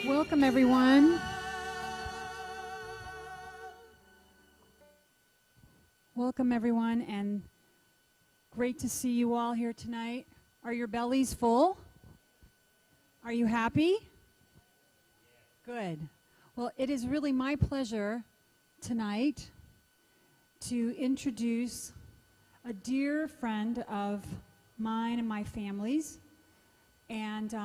Welcome, everyone. Welcome, everyone, and great to see you all here tonight. Are your bellies full? Are you happy? Good. Well, it is really my pleasure tonight to introduce a dear friend of mine and my family's, and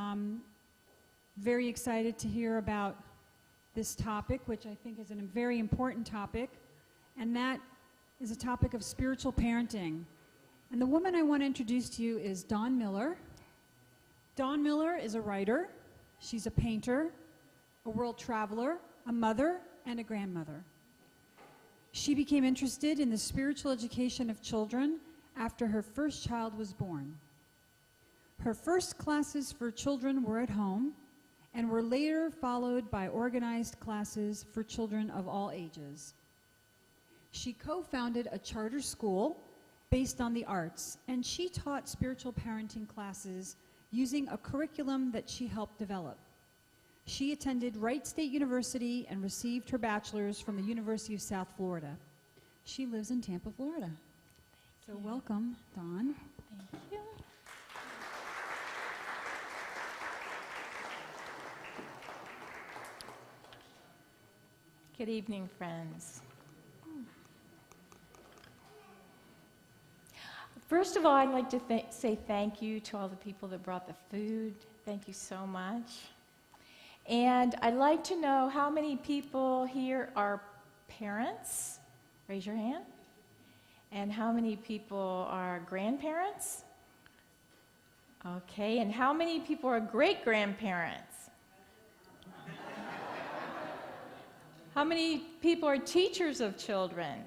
very excited to hear about this topic, which I think is a very important topic, and that is a topic of spiritual parenting. And the woman I want to introduce to you is Dawn Miller. Dawn Miller is a writer, she's a painter, a world traveler, a mother, and a grandmother. She became interested in the spiritual education of children after her first child was born. Her first classes for children were at home and were later followed by organized classes for children of all ages. She co-founded a charter school based on the arts, and she taught spiritual parenting classes using a curriculum that she helped develop. She attended Wright State University and received her bachelor's from the University of South Florida. She lives in Tampa, Florida. So welcome, Dawn. Thank you. Good evening, friends. First of all, I'd like to say thank you to all the people that brought the food. Thank you so much. And I'd like to know how many people here are parents. Raise your hand. And how many people are grandparents? Okay, and how many people are great-grandparents? How many people are teachers of children?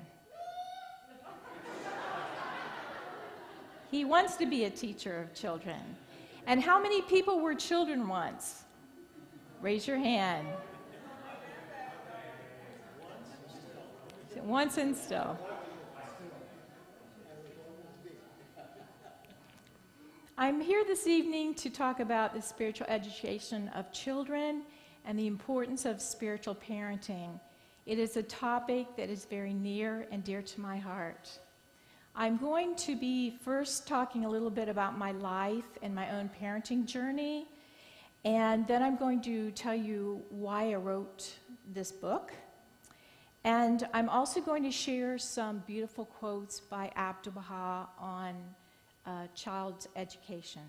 He wants to be a teacher of children. And how many people were children once? Raise your hand. Once and still. I'm here this evening to talk about the spiritual education of children and the importance of spiritual parenting. It is a topic that is very near and dear to my heart. I'm going to be first talking a little bit about my life and my own parenting journey, and then I'm going to tell you why I wrote this book. And I'm also going to share some beautiful quotes by Abdu'l-Baha on child's education.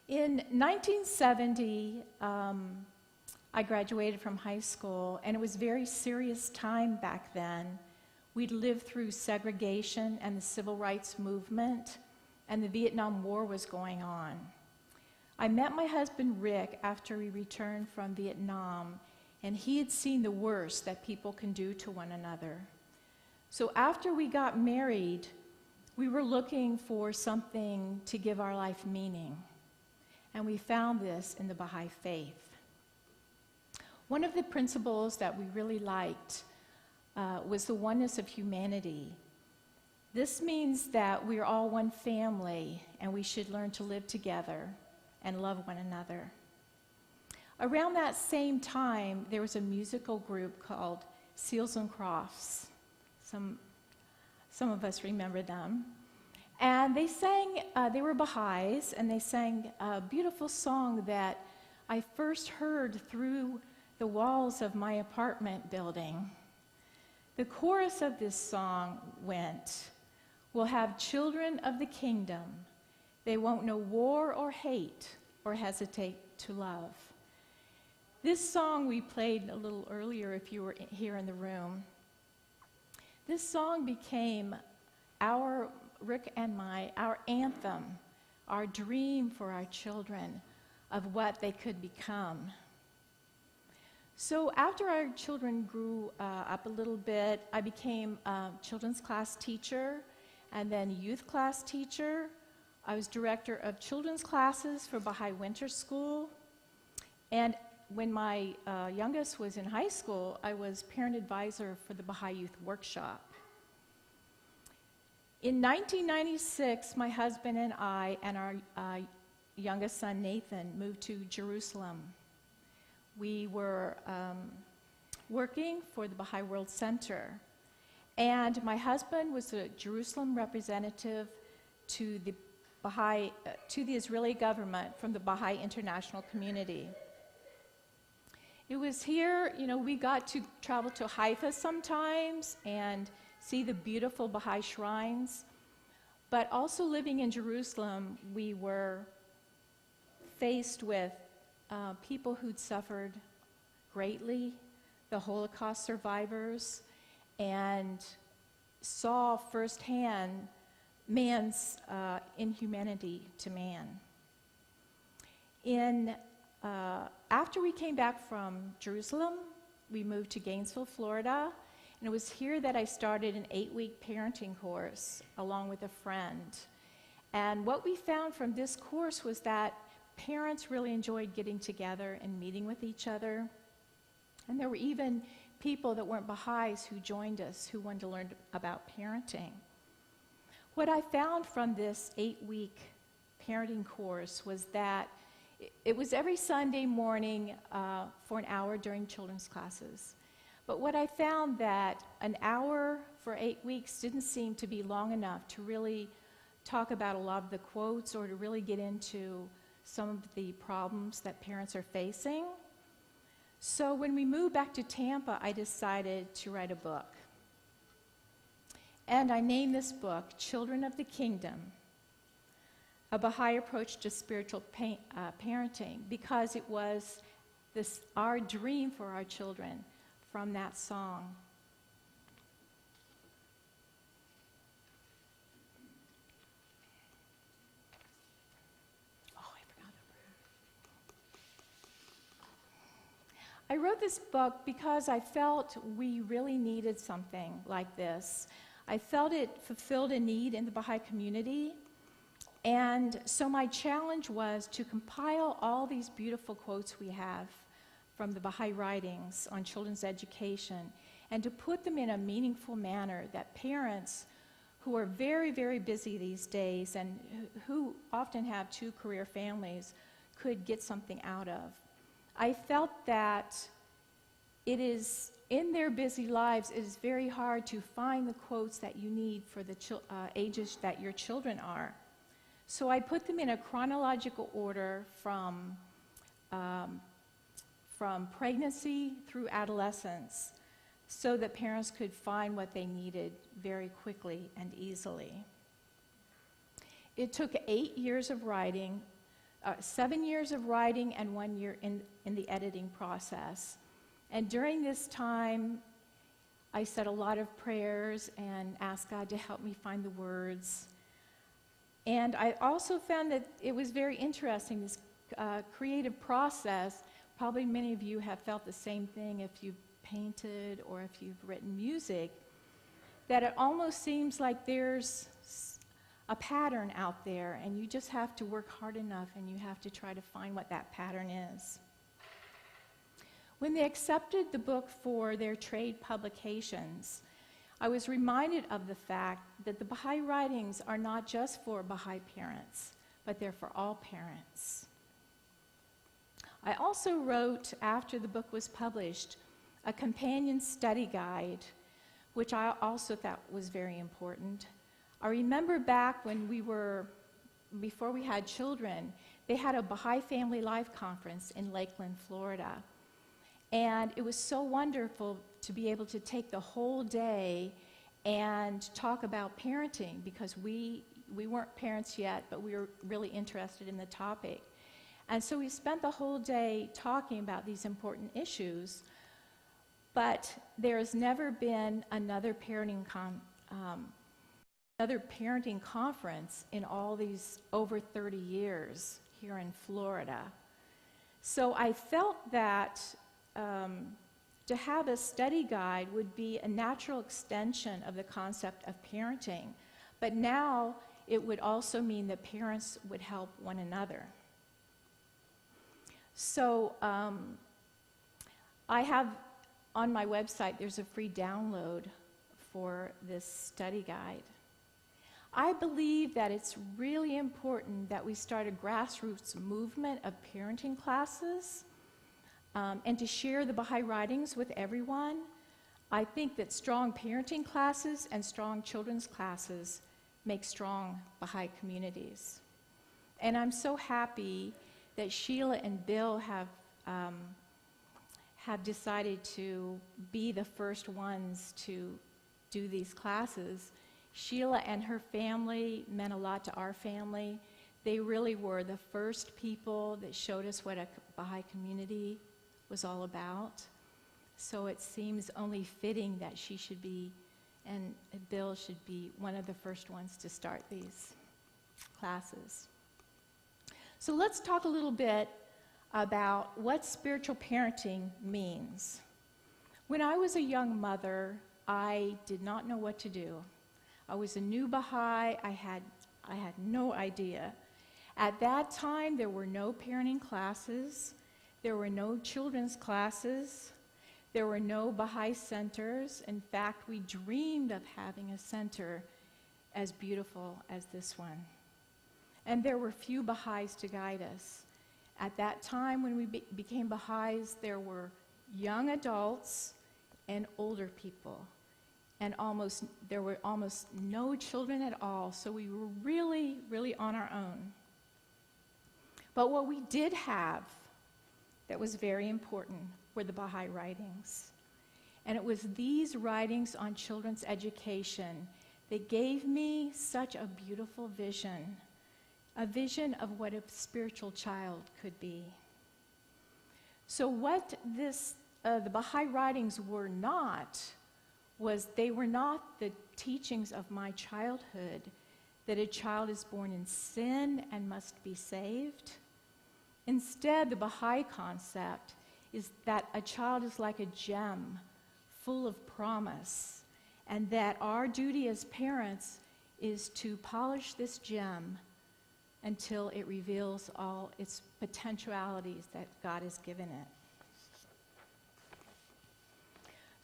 In 1970, I graduated from high school, and it was a very serious time back then. We'd lived through segregation and the civil rights movement, and the Vietnam War was going on. I met my husband Rick after we returned from Vietnam, and he had seen the worst that people can do to one another. So after we got married, we were looking for something to give our life meaning, and we found this in the Baha'i faith. One of the principles that we really liked was the oneness of humanity. This means that we are all one family, and we should learn to live together and love one another. Around that same time, there was a musical group called Seals and Crofts. Some of us remember them. And they sang, they were Baha'is, and they sang a beautiful song that I first heard through the walls of my apartment building. The chorus of this song went, "We'll have children of the kingdom. They won't know war or hate or hesitate to love." This song we played a little earlier if you were here in the room. This song became Rick and our anthem, our dream for our children of what they could become. So after our children grew up a little bit, I became a children's class teacher and then youth class teacher. I was director of children's classes for Baha'i Winter School. And when my youngest was in high school, I was parent advisor for the Baha'i Youth Workshop. In 1996, my husband and I and our youngest son, Nathan, moved to Jerusalem. We were working for the Baha'i World Center. And my husband was a Jerusalem representative to the Israeli government from the Baha'i international community. It was here, we got to travel to Haifa sometimes and see the beautiful Baha'i shrines. But also living in Jerusalem, we were faced with people who'd suffered greatly, the Holocaust survivors, and saw firsthand man's inhumanity to man. After we came back from Jerusalem, we moved to Gainesville, Florida, and it was here that I started an 8-week parenting course along with a friend. And what we found from this course was that parents really enjoyed getting together and meeting with each other. And there were even people that weren't Baha'is who joined us who wanted to learn about parenting. What I found from this 8-week parenting course was that it was every Sunday morning for an hour during children's classes. But what I found that an hour for 8 weeks didn't seem to be long enough to really talk about a lot of the quotes or to really get into some of the problems that parents are facing. So when we moved back to Tampa, I decided to write a book. And I named this book, Children of the Kingdom, a Baha'i approach to spiritual parenting, because it was our dream for our children from that song. I wrote this book because I felt we really needed something like this. I felt it fulfilled a need in the Baha'i community. And so my challenge was to compile all these beautiful quotes we have from the Baha'i writings on children's education and to put them in a meaningful manner that parents who are very, very busy these days and who often have 2 career families could get something out of. I felt that it is, in their busy lives, it is very hard to find the quotes that you need for the ages that your children are. So I put them in a chronological order from pregnancy through adolescence so that parents could find what they needed very quickly and easily. It took 8 years of writing, 7 years of writing and 1 year in the editing process. And during this time, I said a lot of prayers and asked God to help me find the words. And I also found that it was very interesting, this creative process. Probably many of you have felt the same thing if you've painted or if you've written music, that it almost seems like there's a pattern out there, and you just have to work hard enough and you have to try to find what that pattern is. When they accepted the book for their trade publications, I was reminded of the fact that the Baha'i writings are not just for Baha'i parents, but they're for all parents. I also wrote, after the book was published, a companion study guide, which I also thought was very important. I remember back when before we had children, they had a Baha'i Family Life Conference in Lakeland, Florida. And it was so wonderful to be able to take the whole day and talk about parenting, because we weren't parents yet, but we were really interested in the topic. And so we spent the whole day talking about these important issues, but there has never been another parenting conference in all these over 30 years here in Florida. So I felt that to have a study guide would be a natural extension of the concept of parenting, but now it would also mean that parents would help one another. So I have on my website, there's a free download for this study guide. I believe that it's really important that we start a grassroots movement of parenting classes and to share the Baha'i writings with everyone. I think that strong parenting classes and strong children's classes make strong Baha'i communities. And I'm so happy that Sheila and Bill have decided to be the first ones to do these classes. Sheila and her family meant a lot to our family. They really were the first people that showed us what a Baha'i community was all about. So it seems only fitting that she should be, and Bill should be, one of the first ones to start these classes. So let's talk a little bit about what spiritual parenting means. When I was a young mother, I did not know what to do. I was a new Baha'i. I had no idea. At that time, there were no parenting classes. There were no children's classes. There were no Baha'i centers. In fact, we dreamed of having a center as beautiful as this one. And there were few Baha'is to guide us. At that time, when we became Baha'is, there were young adults and older people. And there were almost no children at all, so we were really, really on our own. But what we did have that was very important were the Baha'i writings. And it was these writings on children's education that gave me such a beautiful vision, a vision of what a spiritual child could be. So what the Baha'i writings were not was they were not the teachings of my childhood, that a child is born in sin and must be saved. Instead, the Baha'i concept is that a child is like a gem full of promise, and that our duty as parents is to polish this gem until it reveals all its potentialities that God has given it.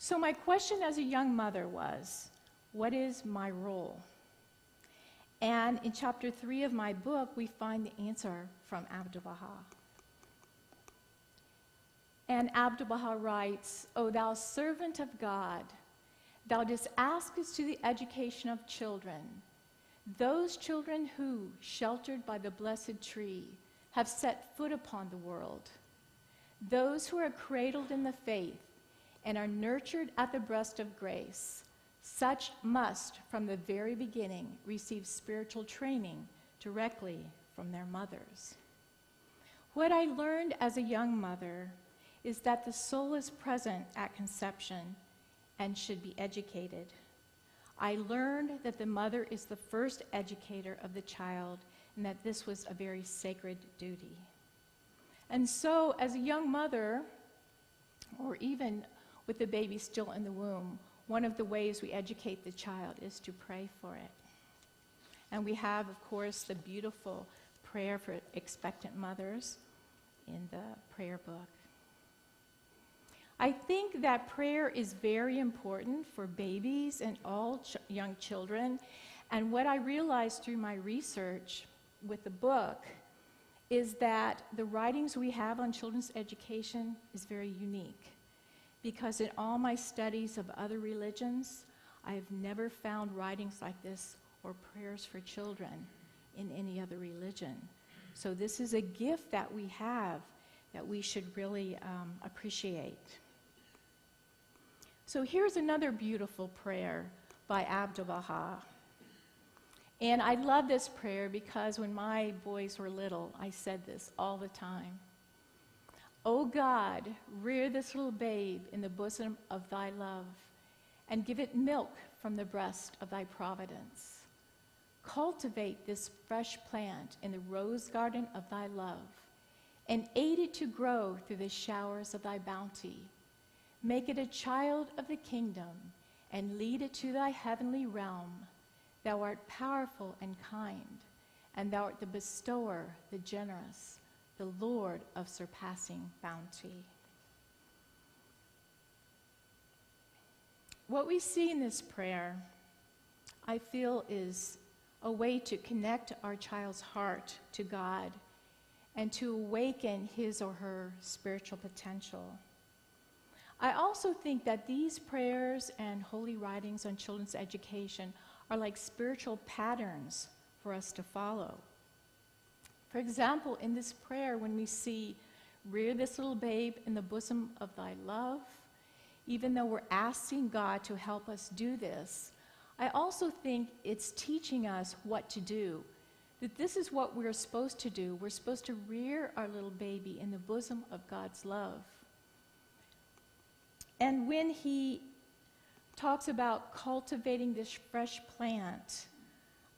So my question as a young mother was, what is my role? And in chapter 3 of my book, we find the answer from Abdu'l-Baha. And Abdu'l-Baha writes, O thou servant of God, thou didst ask us to the education of children, those children who, sheltered by the blessed tree, have set foot upon the world, those who are cradled in the faith and are nurtured at the breast of grace, such must, from the very beginning, receive spiritual training directly from their mothers. What I learned as a young mother is that the soul is present at conception and should be educated. I learned that the mother is the first educator of the child and that this was a very sacred duty. And so, as a young mother, or even with the baby still in the womb, one of the ways we educate the child is to pray for it. And we have, of course, the beautiful prayer for expectant mothers in the prayer book. I think that prayer is very important for babies and all young children. And what I realized through my research with the book is that the writings we have on children's education is very unique. Because in all my studies of other religions, I have never found writings like this or prayers for children in any other religion. So this is a gift that we have that we should really appreciate. So here's another beautiful prayer by Abdu'l-Baha. And I love this prayer because when my boys were little, I said this all the time. O God, rear this little babe in the bosom of thy love, and give it milk from the breast of thy providence. Cultivate this fresh plant in the rose garden of thy love, and aid it to grow through the showers of thy bounty. Make it a child of the kingdom, and lead it to thy heavenly realm. Thou art powerful and kind, and thou art the bestower, the generous, the Lord of surpassing bounty. What we see in this prayer, I feel, is a way to connect our child's heart to God and to awaken his or her spiritual potential. I also think that these prayers and holy writings on children's education are like spiritual patterns for us to follow. For example, in this prayer, when we see, rear this little babe in the bosom of thy love, even though we're asking God to help us do this, I also think it's teaching us what to do, that this is what we're supposed to do. We're supposed to rear our little baby in the bosom of God's love. And when he talks about cultivating this fresh plant,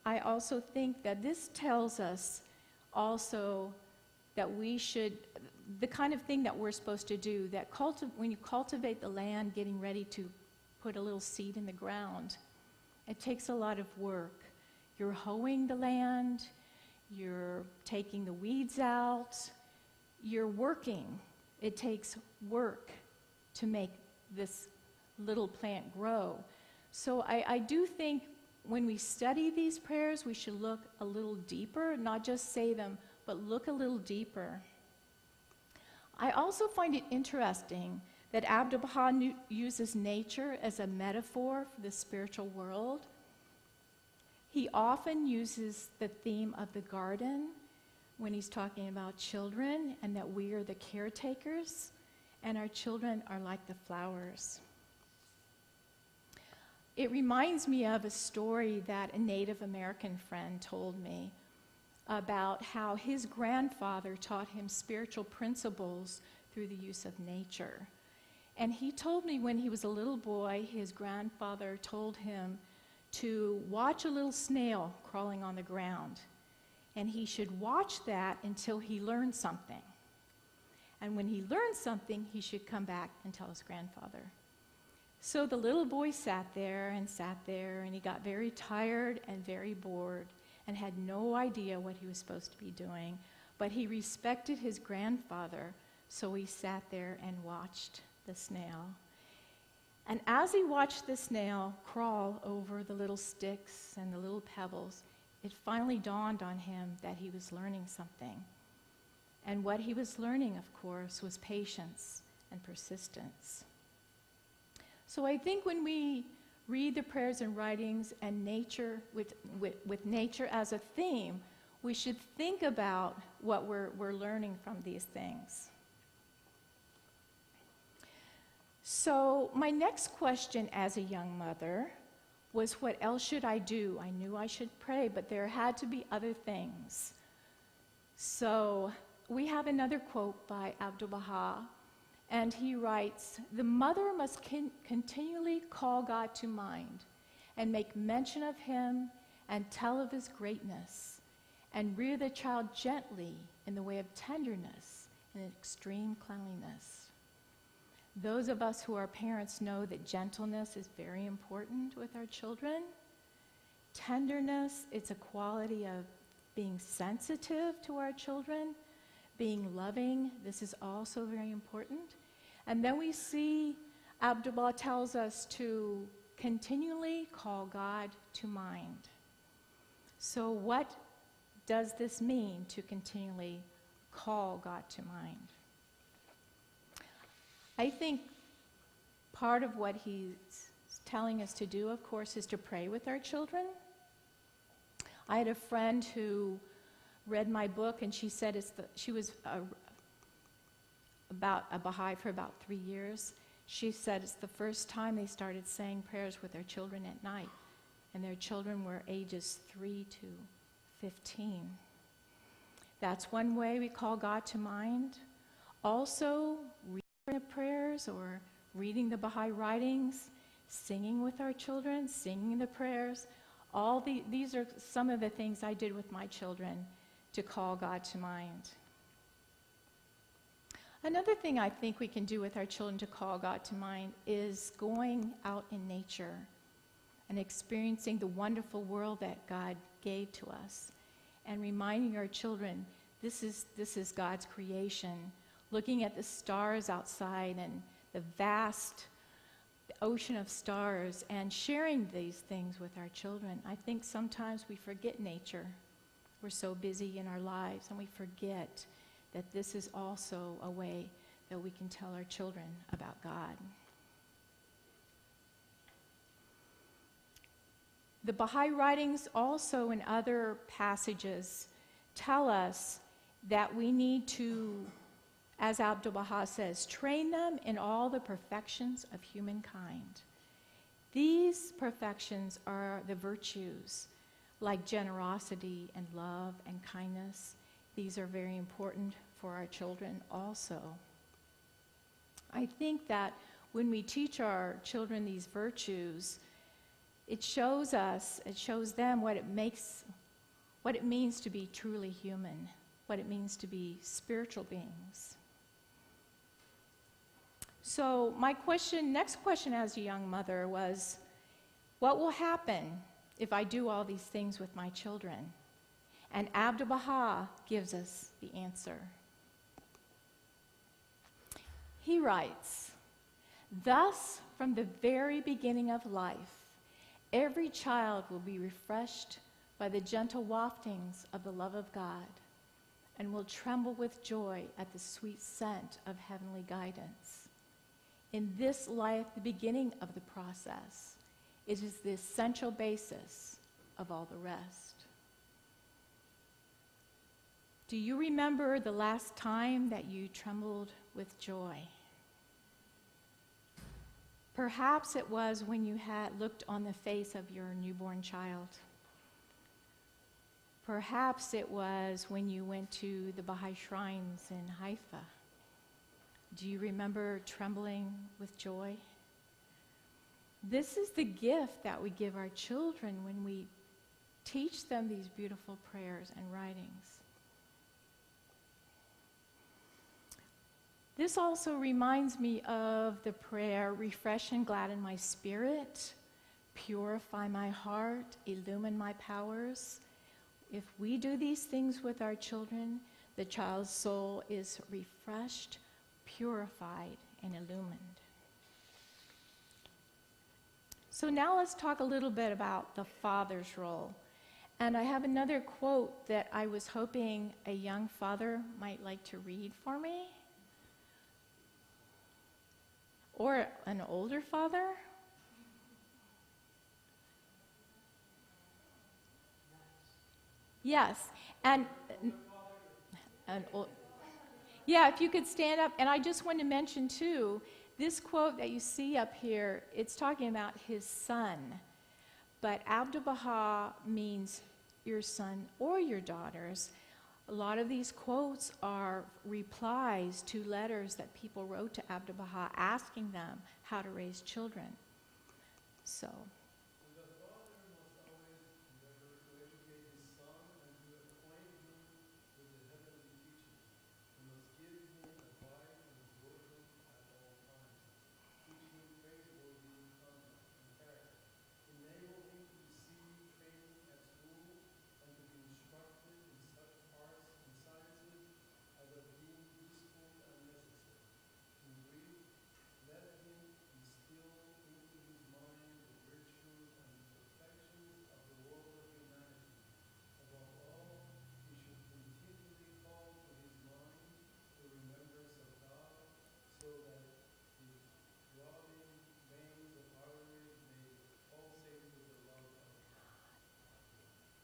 I also think that this tells us also that we should, the kind of thing that we're supposed to do, that when you cultivate the land, getting ready to put a little seed in the ground, it takes a lot of work. You're hoeing the land, you're taking the weeds out, you're working. It takes work to make this little plant grow. So I do think when we study these prayers, we should look a little deeper, not just say them, but look a little deeper. I also find it interesting that Abdu'l-Baha uses nature as a metaphor for the spiritual world. He often uses the theme of the garden when he's talking about children and that we are the caretakers and our children are like the flowers. It reminds me of a story that a Native American friend told me about how his grandfather taught him spiritual principles through the use of nature. And he told me when he was a little boy, his grandfather told him to watch a little snail crawling on the ground. And he should watch that until he learned something. And when he learned something, he should come back and tell his grandfather. So the little boy sat there, and he got very tired and very bored and had no idea what he was supposed to be doing. But he respected his grandfather, so he sat there and watched the snail. And as he watched the snail crawl over the little sticks and the little pebbles, it finally dawned on him that he was learning something. And what he was learning, of course, was patience and persistence. So I think when we read the prayers and writings and nature with nature as a theme, we should think about what we're learning from these things. So my next question as a young mother was, what else should I do? I knew I should pray, but there had to be other things. So we have another quote by Abdu'l-Baha, and he writes, "The mother must continually call God to mind and make mention of him and tell of his greatness and rear the child gently in the way of tenderness and extreme cleanliness." Those of us who are parents know that gentleness is very important with our children. Tenderness, it's a quality of being sensitive to our children, being loving. This is also very important. And then we see Abdu'l-Baha tells us to continually call God to mind. So what does this mean, to continually call God to mind? I think part of what he's telling us to do, of course, is to pray with our children. I had a friend who read my book, and she said she was about a Baha'i for about 3 years. She said it's the first time they started saying prayers with their children at night, and their children were ages 3 to 15. That's one way we call God to mind. Also, reading the prayers or reading the Baha'i writings, singing with our children, singing the prayers. These are some of the things I did with my children to call God to mind. Another thing I think we can do with our children to call God to mind is going out in nature and experiencing the wonderful world that God gave to us, and reminding our children this is God's creation, looking at the stars outside and the vast ocean of stars and sharing these things with our children. I think sometimes we forget nature. We're so busy in our lives, and we forget that this is also a way that we can tell our children about God. The Baha'i writings also in other passages tell us that we need to, as Abdu'l-Baha says, train them in all the perfections of humankind. These perfections are the virtues like generosity and love and kindness. These are very important for our children also. I think that when we teach our children these virtues, it shows them what it means to be truly human, what it means to be spiritual beings. So my next question as a young mother was, what will happen if I do all these things with my children? And Abdu'l-Baha gives us the answer. He writes, "Thus, from the very beginning of life, every child will be refreshed by the gentle waftings of the love of God and will tremble with joy at the sweet scent of heavenly guidance. In this life, the beginning of the process, it is the essential basis of all the rest." Do you remember the last time that you trembled with joy? Perhaps it was when you had looked on the face of your newborn child. Perhaps it was when you went to the Baha'i shrines in Haifa. Do you remember trembling with joy? This is the gift that we give our children when we teach them these beautiful prayers and writings. This also reminds me of the prayer, "Refresh and gladden my spirit, purify my heart, illumine my powers." If we do these things with our children, the child's soul is refreshed, purified, and illumined. So now let's talk a little bit about the father's role. And I have another quote that I was hoping a young father might like to read for me. Or an older father? Yes. And yeah, if you could stand up. And I just want to mention, too, this quote that you see up here, it's talking about his son. But Abdu'l-Baha means your son or your daughters. A lot of these quotes are replies to letters that people wrote to Abdu'l-Baha asking them how to raise children. So.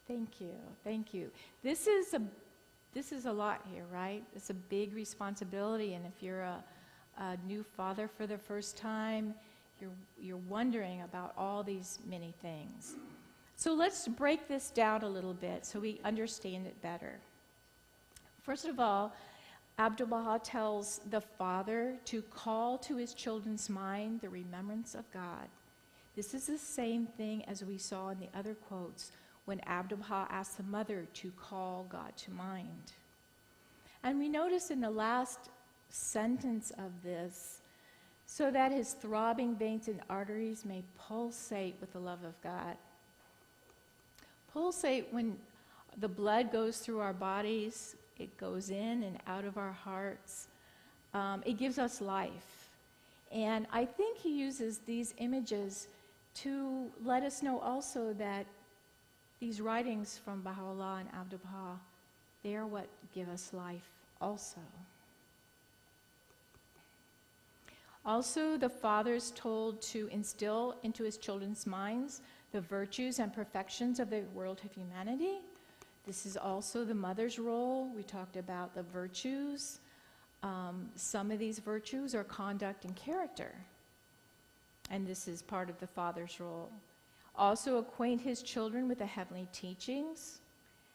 Thank you, thank you. This is a lot here, right? It's a big responsibility, and if you're a new father for the first time, you're wondering about all these many things. So let's break this down a little bit so we understand it better. First of all, Abdu'l-Baha tells the father to call to his children's mind the remembrance of God. This is the same thing as we saw in the other quotes when Abdu'l-Baha asked the mother to call God to mind. And we notice in the last sentence of this, so that his throbbing veins and arteries may pulsate with the love of God. Pulsate, when the blood goes through our bodies, it goes in and out of our hearts. It gives us life. And I think he uses these images to let us know also that these writings from Baha'u'llah and Abdu'l-Baha, they are what give us life also. Also, the father is told to instill into his children's minds the virtues and perfections of the world of humanity. This is also the mother's role. We talked about the virtues. Some of these virtues are conduct and character. And this is part of the father's role. Also, acquaint his children with the heavenly teachings.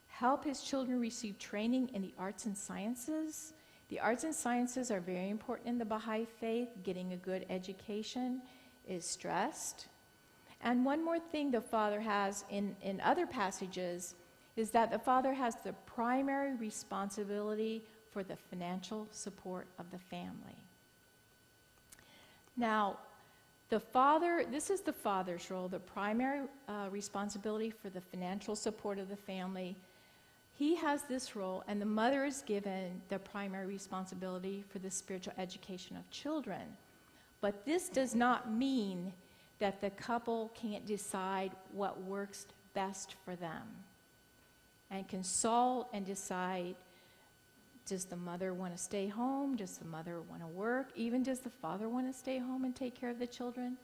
Help his children receive training in the arts and sciences. The arts and sciences are very important in the Baha'i faith. Getting a good education is stressed. And one more thing the father has in other passages is that the father has the primary responsibility for the financial support of the family. Now, this is the father's role, the primary responsibility for the financial support of the family. He has this role, and the mother is given the primary responsibility for the spiritual education of children. But this does not mean that the couple can't decide what works best for them and consult and decide, does the mother want to stay home? Does the mother want to work? Even does the father want to stay home and take care of the children?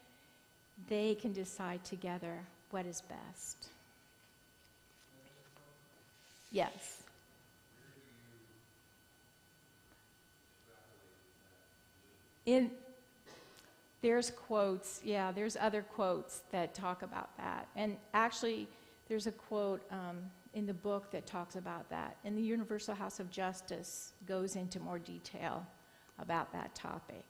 They can decide together what is best. Yes. There's quotes, there's other quotes that talk about that. And actually, there's a quote in the book that talks about that. And the Universal House of Justice goes into more detail about that topic.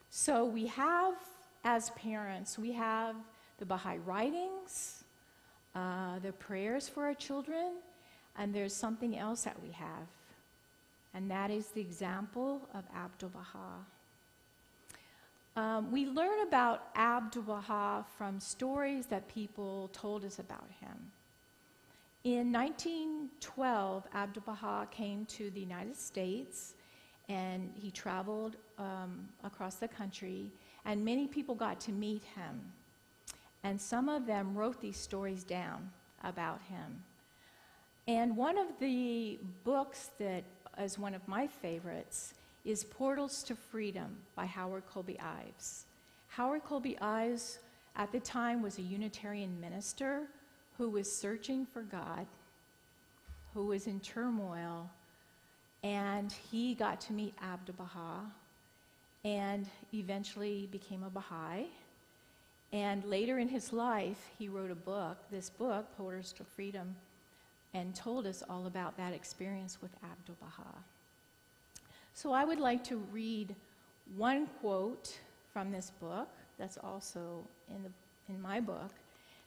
So we have, as parents, we have the Baha'i writings, the prayers for our children, and there's something else that we have, and that is the example of Abdu'l-Baha. We learn about Abdu'l-Baha from stories that people told us about him. In 1912, Abdu'l-Baha came to the United States, and he traveled across the country, and many people got to meet him. And some of them wrote these stories down about him. And one of the books that is one of my favorites is Portals to Freedom by Howard Colby Ives. Howard Colby Ives, at the time, was a Unitarian minister who was searching for God, who was in turmoil, and he got to meet Abdu'l-Baha and eventually became a Baha'i. And later in his life, he wrote this book, Portals to Freedom, and told us all about that experience with Abdu'l-Baha. So I would like to read one quote from this book, that's also in my book,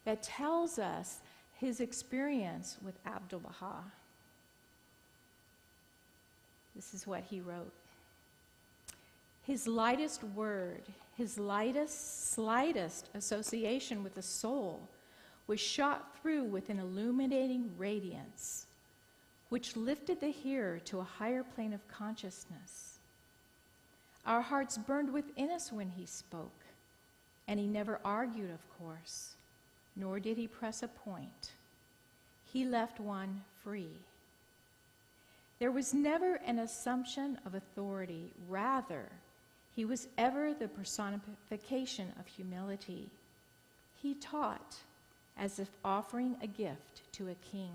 that tells us his experience with Abdu'l-Baha. This is what he wrote. His lightest word, his slightest association with the soul was shot through with an illuminating radiance, which lifted the hearer to a higher plane of consciousness. Our hearts burned within us when he spoke, and he never argued, of course, nor did he press a point. He left one free. There was never an assumption of authority. Rather, he was ever the personification of humility. He taught as if offering a gift to a king.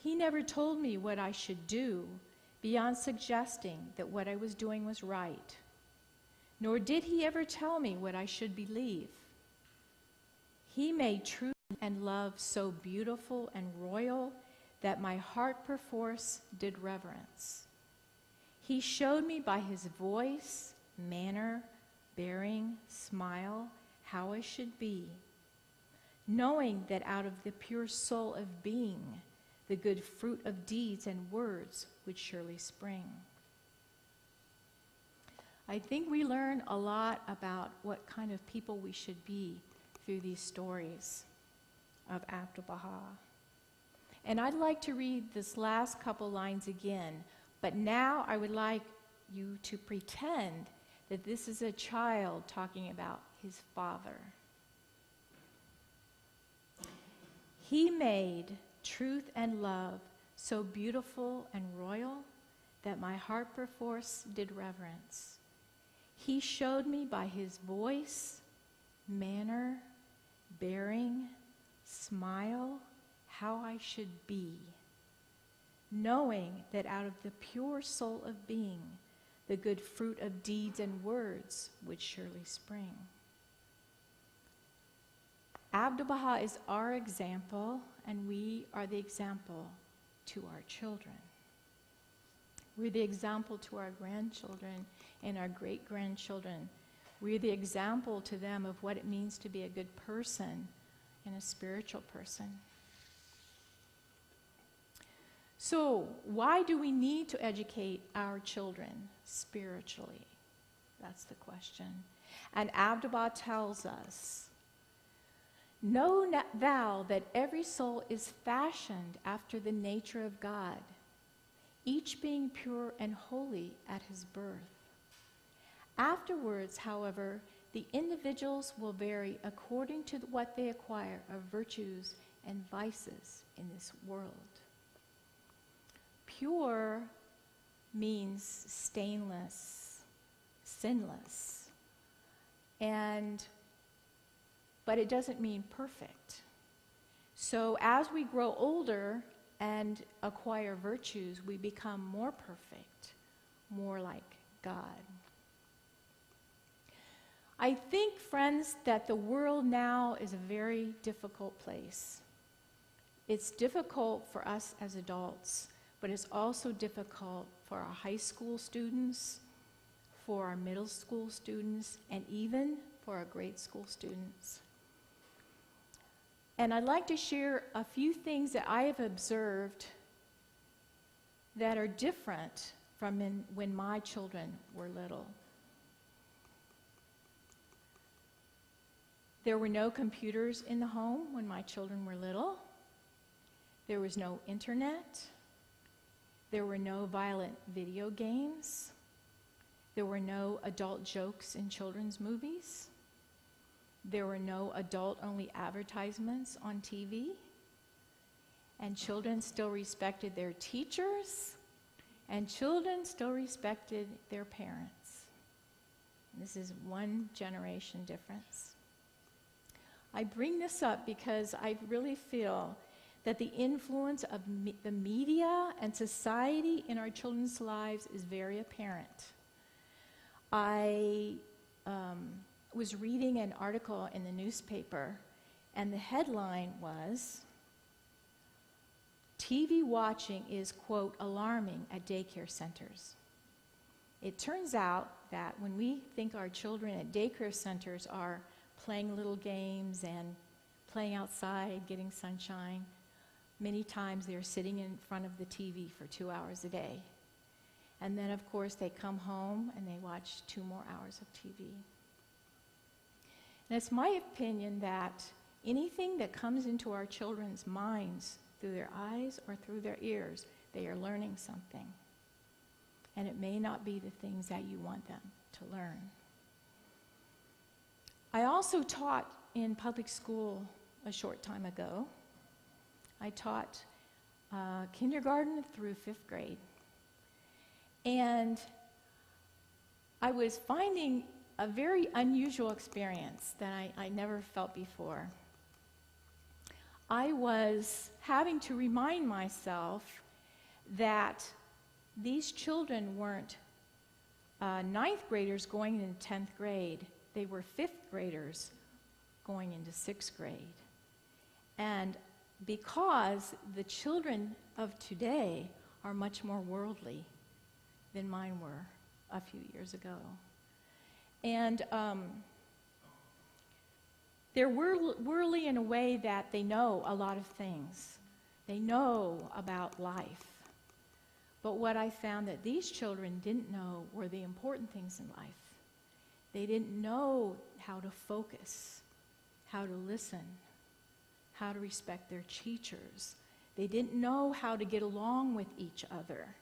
He never told me what I should do beyond suggesting that what I was doing was right, nor did he ever tell me what I should believe. He made truth and love so beautiful and royal that my heart perforce did reverence. He showed me by his voice, manner, bearing, smile, how I should be, knowing that out of the pure soul of being, the good fruit of deeds and words would surely spring. I think we learn a lot about what kind of people we should be through these stories of Abdu'l-Baha. And I'd like to read this last couple lines again, but now I would like you to pretend that this is a child talking about his father. He made truth and love so beautiful and royal that my heart perforce did reverence. He showed me by his voice, manner, bearing, smile, how I should be, knowing that out of the pure soul of being, the good fruit of deeds and words would surely spring. Abdu'l-Baha is our example, and we are the example to our children. We're the example to our grandchildren and our great-grandchildren. We're the example to them of what it means to be a good person and a spiritual person. So, why do we need to educate our children spiritually? That's the question. And Abdu'l-Baha tells us, "Know thou that every soul is fashioned after the nature of God, each being pure and holy at his birth. Afterwards, however, the individuals will vary according to what they acquire of virtues and vices in this world." Pure means stainless, sinless, but it doesn't mean perfect. So as we grow older and acquire virtues, we become more perfect, more like God. I think, friends, that the world now is a very difficult place. It's difficult for us as adults, but it's also difficult for our high school students, for our middle school students, and even for our grade school students. And I'd like to share a few things that I have observed that are different from when my children were little. There were no computers in the home when my children were little. There was no internet. There were no violent video games. There were no adult jokes in children's movies. There were no adult-only advertisements on TV. And children still respected their teachers, and children still respected their parents. This is one generation difference. I bring this up because I really feel that the influence of the media and society in our children's lives is very apparent. I was reading an article in the newspaper, and the headline was, "TV watching is, quote, alarming at daycare centers." It turns out that when we think our children at daycare centers are playing little games and playing outside, getting sunshine, many times they're sitting in front of the TV for 2 hours a day. And then, of course, they come home and they watch 2 more hours of TV. And it's my opinion that anything that comes into our children's minds through their eyes or through their ears, they are learning something. And it may not be the things that you want them to learn. I also taught in public school a short time ago. I taught kindergarten through 5th grade. And I was finding a very unusual experience that I never felt before. I was having to remind myself that these children weren't 9th graders going into 10th grade. They were 5th graders going into 6th grade. And because the children of today are much more worldly than mine were a few years ago. And they're worldly in a way that they know a lot of things. They know about life. But what I found that these children didn't know were the important things in life. They didn't know how to focus, how to listen, how to respect their teachers. They didn't know how to get along with each other.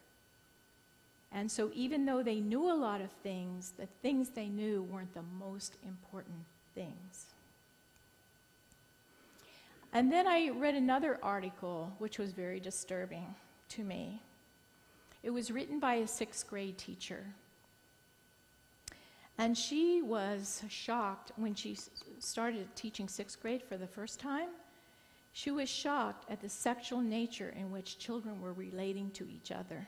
And so even though they knew a lot of things, the things they knew weren't the most important things. And then I read another article which was very disturbing to me. It was written by a 6th grade teacher. And she was shocked when she started teaching 6th grade for the first time. She was shocked at the sexual nature in which children were relating to each other,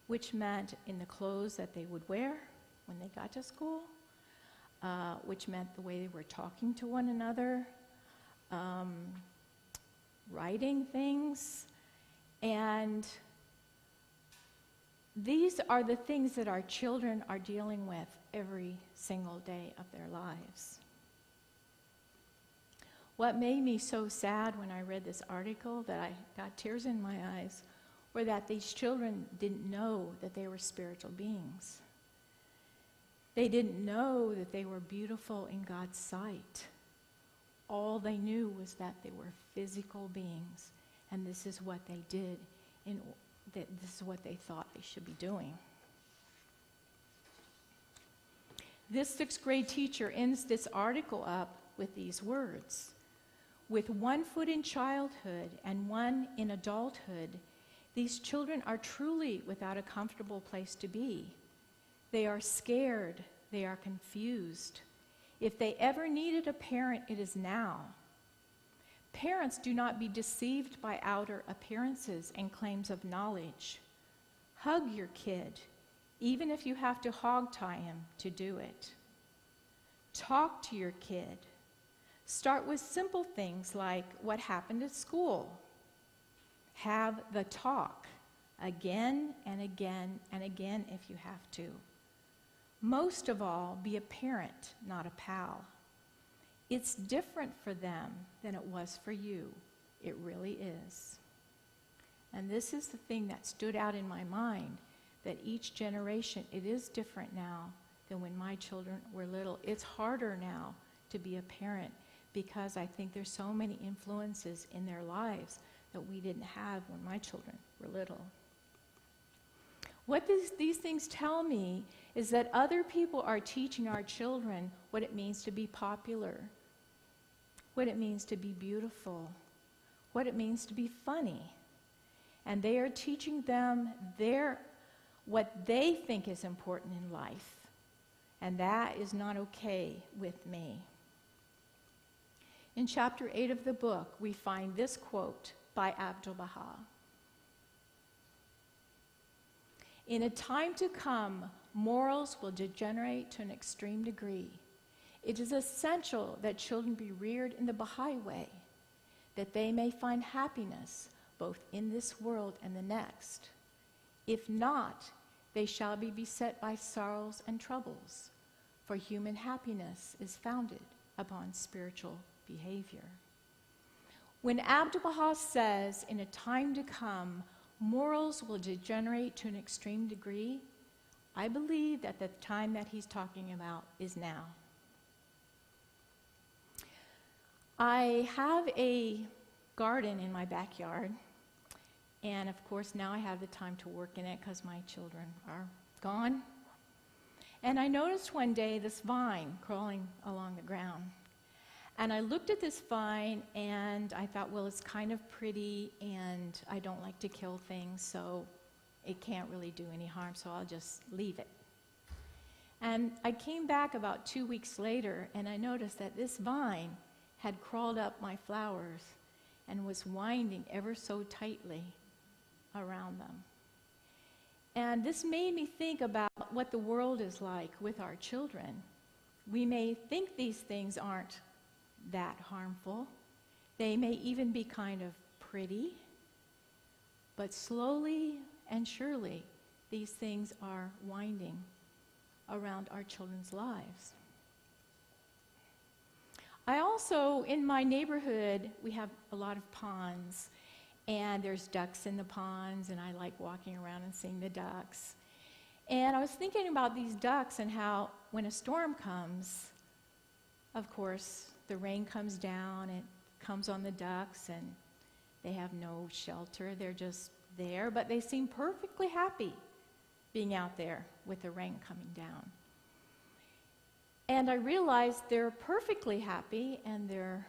which meant in the clothes that they would wear when they got to school, which meant the way they were talking to one another, writing things. And these are the things that our children are dealing with every single day of their lives. What made me so sad when I read this article that I got tears in my eyes were that these children didn't know that they were spiritual beings. They didn't know that they were beautiful in God's sight. All they knew was that they were physical beings, and this is what they did, this is what they thought they should be doing. This 6th grade teacher ends this article up with these words: "With one foot in childhood and one in adulthood, these children are truly without a comfortable place to be. They are scared, they are confused. If they ever needed a parent, it is now. Parents, do not be deceived by outer appearances and claims of knowledge. Hug your kid, even if you have to hog-tie him to do it. Talk to your kid. Start with simple things like what happened at school. Have the talk again and again and again if you have to. Most of all, be a parent, not a pal. It's different for them than it was for you. It really is." And this is the thing that stood out in my mind, that each generation, it is different now than when my children were little. It's harder now to be a parent because I think there's so many influences in their lives that we didn't have when my children were little. What these things tell me is that other people are teaching our children what it means to be popular, what it means to be beautiful, what it means to be funny. And they are teaching them what they think is important in life. And that is not okay with me. In chapter 8 of the book, we find this quote by Abdu'l-Baha. "In a time to come, morals will degenerate to an extreme degree. It is essential that children be reared in the Baha'i way, that they may find happiness both in this world and the next. If not, they shall be beset by sorrows and troubles, for human happiness is founded upon spiritual behavior." When Abdu'l-Baha says, "In a time to come, morals will degenerate to an extreme degree," I believe that the time that he's talking about is now. I have a garden in my backyard, and of course now I have the time to work in it because my children are gone. And I noticed one day this vine crawling along the ground. And I looked at this vine and I thought, well, it's kind of pretty and I don't like to kill things, so it can't really do any harm, so I'll just leave it. And I came back about 2 weeks later and I noticed that this vine had crawled up my flowers and was winding ever so tightly around them. And this made me think about what the world is like with our children. We may think these things aren't that harmful. They may even be kind of pretty, but slowly and surely these things are winding around our children's lives. I also, in my neighborhood, we have a lot of ponds, and there's ducks in the ponds, and I like walking around and seeing the ducks. And I was thinking about these ducks and how when a storm comes, of course, the rain comes down, it comes on the ducks, and they have no shelter. They're just there, but they seem perfectly happy being out there with the rain coming down. And I realized they're perfectly happy and they're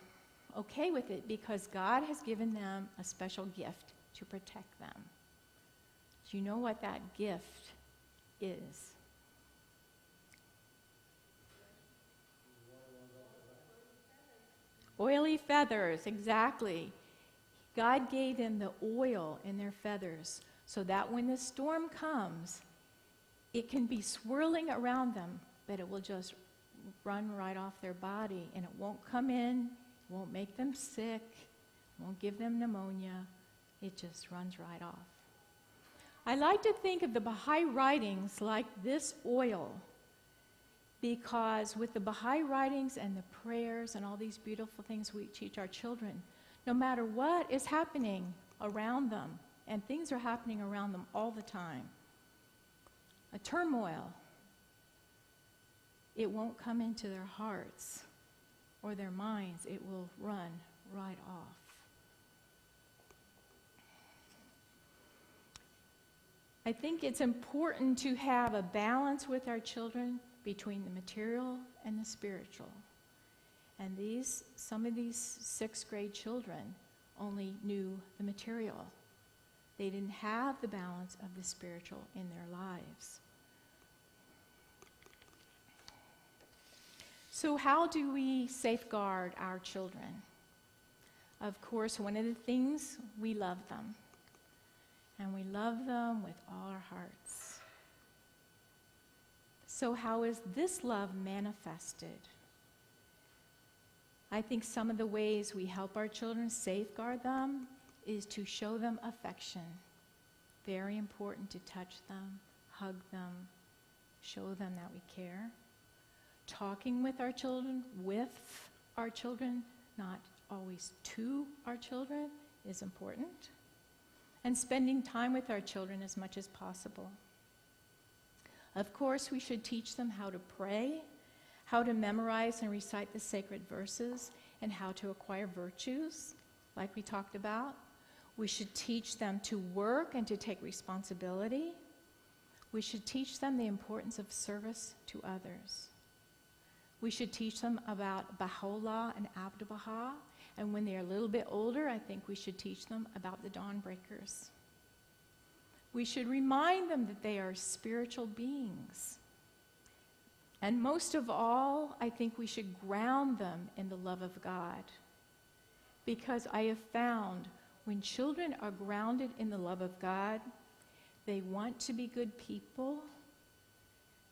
okay with it because God has given them a special gift to protect them. Do you know what that gift is? Oily feathers, exactly. God gave them the oil in their feathers so that when the storm comes, it can be swirling around them, but it will just run right off their body, and it won't come in, won't make them sick, won't give them pneumonia. It just runs right off. I like to think of the Baha'i writings like this oil, because with the Baha'i writings and the prayers and all these beautiful things we teach our children, no matter what is happening around them, and things are happening around them all the time, a turmoil, it won't come into their hearts or their minds. It will run right off. I think it's important to have a balance with our children between the material and the spiritual. And some of these sixth grade children only knew the material. They didn't have the balance of the spiritual in their lives. So how do we safeguard our children? Of course, one of the things, we love them. And we love them with all our hearts. So how is this love manifested? I think some of the ways we help our children safeguard them is to show them affection. Very important to touch them, hug them, show them that we care. Talking with our children, not always to our children, is important. And spending time with our children as much as possible. Of course, we should teach them how to pray, how to memorize and recite the sacred verses, and how to acquire virtues, like we talked about. We should teach them to work and to take responsibility. We should teach them the importance of service to others. We should teach them about Baha'u'llah and Abdu'l-Baha. And when they're a little bit older, I think we should teach them about the dawn breakers. We should remind them that they are spiritual beings. And most of all, I think we should ground them in the love of God. Because I have found when children are grounded in the love of God, they want to be good people.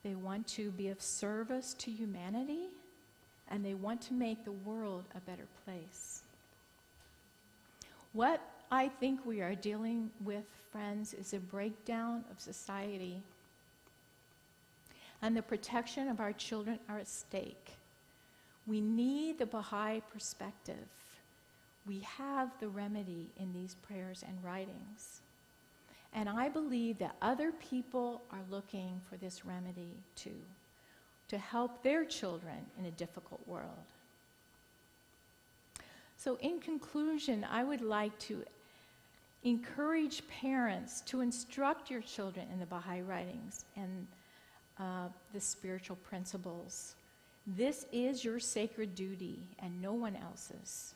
They want to be of service to humanity, and they want to make the world a better place. What I think we are dealing with, friends, is a breakdown of society, and the protection of our children are at stake. We need the Baha'i perspective. We have the remedy in these prayers and writings. And I believe that other people are looking for this remedy too, to help their children in a difficult world. So in conclusion, I would like to encourage parents to instruct your children in the Baha'i writings and the spiritual principles. This is your sacred duty and no one else's.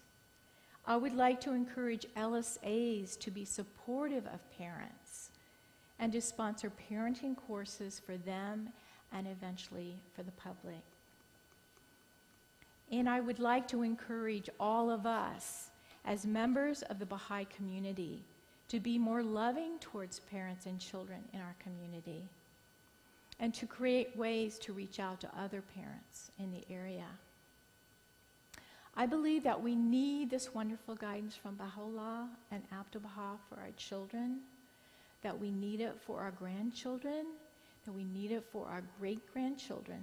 I would like to encourage LSAs to be supportive of parents and to sponsor parenting courses for them and eventually for the public. And I would like to encourage all of us as members of the Baha'i community to be more loving towards parents and children in our community and to create ways to reach out to other parents in the area. I believe that we need this wonderful guidance from Baha'u'llah and Abdu'l-Baha for our children, that we need it for our grandchildren, that we need it for our great-grandchildren.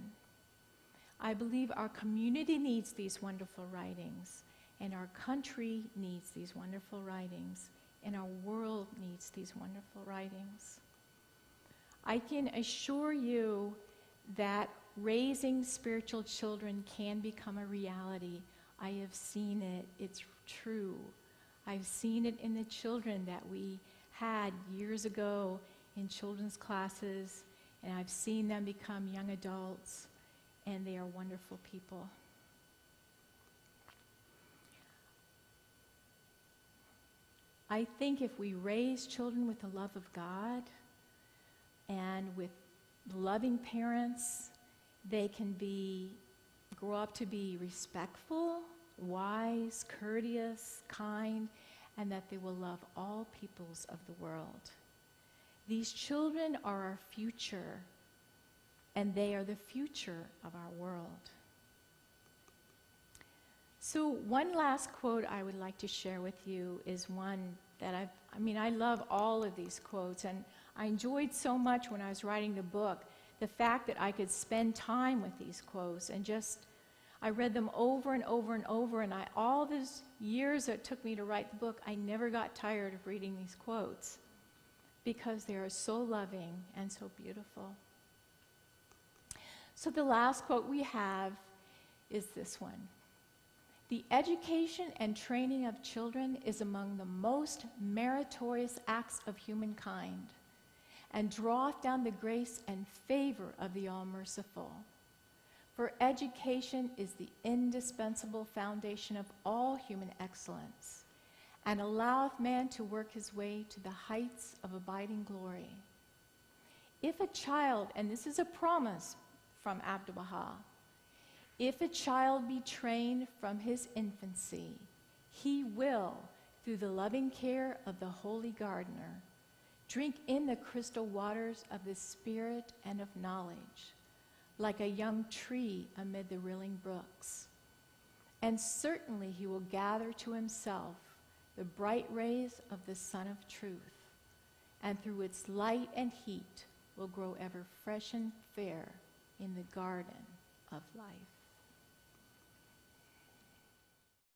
I believe our community needs these wonderful writings, and our country needs these wonderful writings, and our world needs these wonderful writings. I can assure you that raising spiritual children can become a reality. I have seen it. It's true. I've seen it in the children that we had years ago in children's classes, and I've seen them become young adults, and they are wonderful people. I think if we raise children with the love of God and with loving parents, they can grow up to be respectful, wise, courteous, kind, and that they will love all peoples of the world. These children are our future, and they are the future of our world. So one last quote I would like to share with you is one that I love all of these quotes, and I enjoyed so much when I was writing the book, the fact that I could spend time with these quotes and I read them over and over and over, and all these years that it took me to write the book, I never got tired of reading these quotes because they are so loving and so beautiful. So the last quote we have is this one. The education and training of children is among the most meritorious acts of humankind, and draweth down the grace and favor of the All-Merciful. For education is the indispensable foundation of all human excellence, and alloweth man to work his way to the heights of abiding glory. If a child, and this is a promise from Abdu'l-Baha, if a child be trained from his infancy, he will, through the loving care of the holy gardener, drink in the crystal waters of the Spirit and of knowledge, like a young tree amid the rilling brooks. And certainly he will gather to himself the bright rays of the sun of truth, and through its light and heat will grow ever fresh and fair in the garden of life.